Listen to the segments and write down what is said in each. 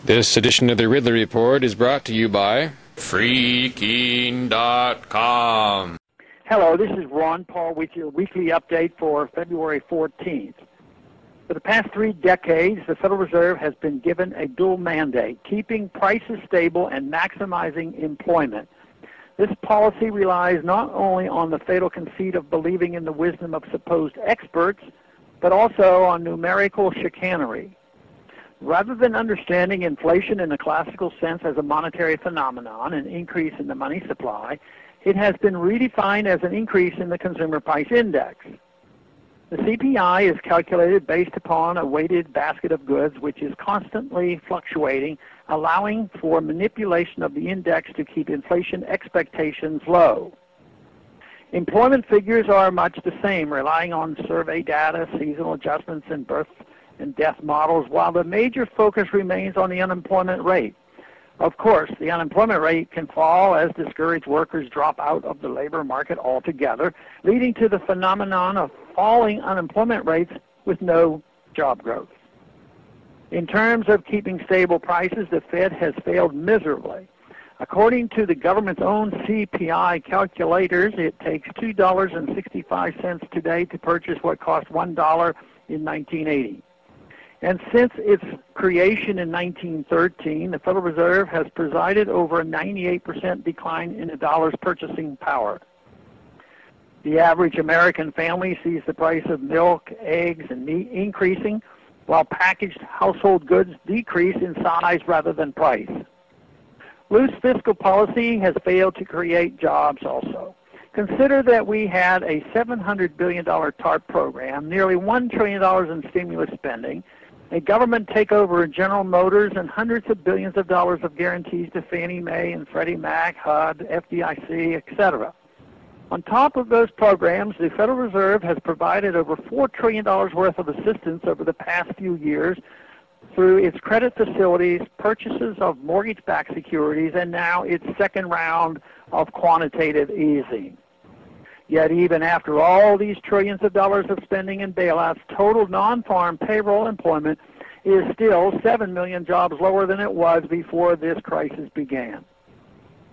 This edition of the Ridley Report is brought to you by Freaking.com. Hello, this is Ron Paul with your weekly update for February 14th. For the past 3 decades, the Federal Reserve has been given a dual mandate, keeping prices stable and maximizing employment. This policy relies not only on the fatal conceit of believing in the wisdom of supposed experts, but also on numerical chicanery. Rather than understanding inflation in the classical sense as a monetary phenomenon, an increase in the money supply, it has been redefined as an increase in the consumer price index. The CPI is calculated based upon a weighted basket of goods which is constantly fluctuating, allowing for manipulation of the index to keep inflation expectations low. Employment figures are much the same, relying on survey data, seasonal adjustments, and birth and death models, while the major focus remains on the unemployment rate. Of course, the unemployment rate can fall as discouraged workers drop out of the labor market altogether, leading to the phenomenon of falling unemployment rates with no job growth. In terms of keeping stable prices, the Fed has failed miserably. According to the government's own CPI calculators, it takes $2.65 today to purchase what cost $1 in 1980. And since its creation in 1913, the Federal Reserve has presided over a 98% decline in the dollar's purchasing power. The average American family sees the price of milk, eggs, and meat increasing, while packaged household goods decrease in size rather than price. Loose fiscal policy has failed to create jobs also. Consider that we had a $700 billion TARP program, nearly $1 trillion in stimulus spending, a government takeover of General Motors, and hundreds of billions of dollars of guarantees to Fannie Mae and Freddie Mac, HUD, FDIC, etc. On top of those programs, the Federal Reserve has provided over $4 trillion worth of assistance over the past few years through its credit facilities, purchases of mortgage-backed securities, and now its second round of quantitative easing. Yet even after all these trillions of dollars of spending and bailouts, total non-farm payroll employment is still 7 million jobs lower than it was before this crisis began.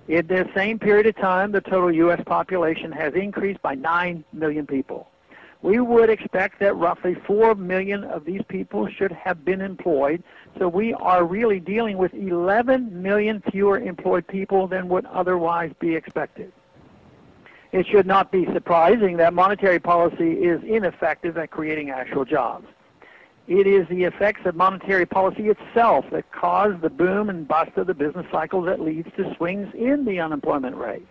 In this same period of time, the total U.S. population has increased by 9 million people. We would expect that roughly 4 million of these people should have been employed, so we are really dealing with 11 million fewer employed people than would otherwise be expected. It should not be surprising that monetary policy is ineffective at creating actual jobs. It is the effects of monetary policy itself that cause the boom and bust of the business cycle that leads to swings in the unemployment rate.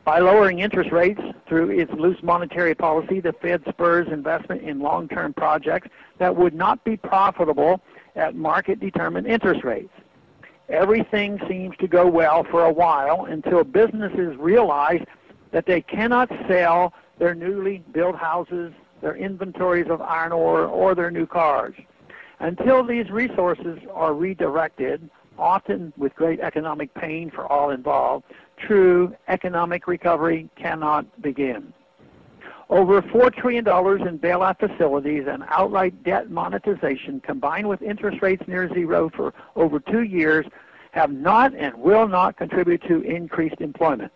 By lowering interest rates through its loose monetary policy, the Fed spurs investment in long-term projects that would not be profitable at market-determined interest rates. Everything seems to go well for a while until businesses realize that they cannot sell their newly built houses, their inventories of iron ore, or their new cars. Until these resources are redirected, often with great economic pain for all involved, true economic recovery cannot begin. Over $4 trillion in bailout facilities and outright debt monetization, combined with interest rates near zero for over 2 years, have not and will not contribute to increased employment.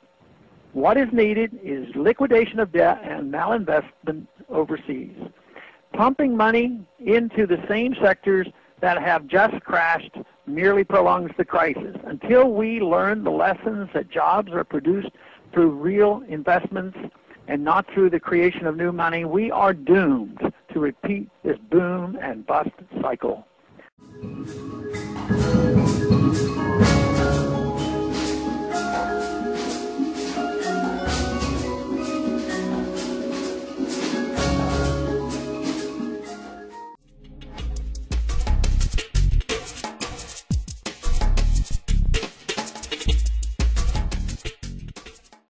What is needed is liquidation of debt and malinvestment overseas. Pumping money into the same sectors that have just crashed merely prolongs the crisis. Until we learn the lessons that jobs are produced through real investments and not through the creation of new money, we are doomed to repeat this boom and bust cycle.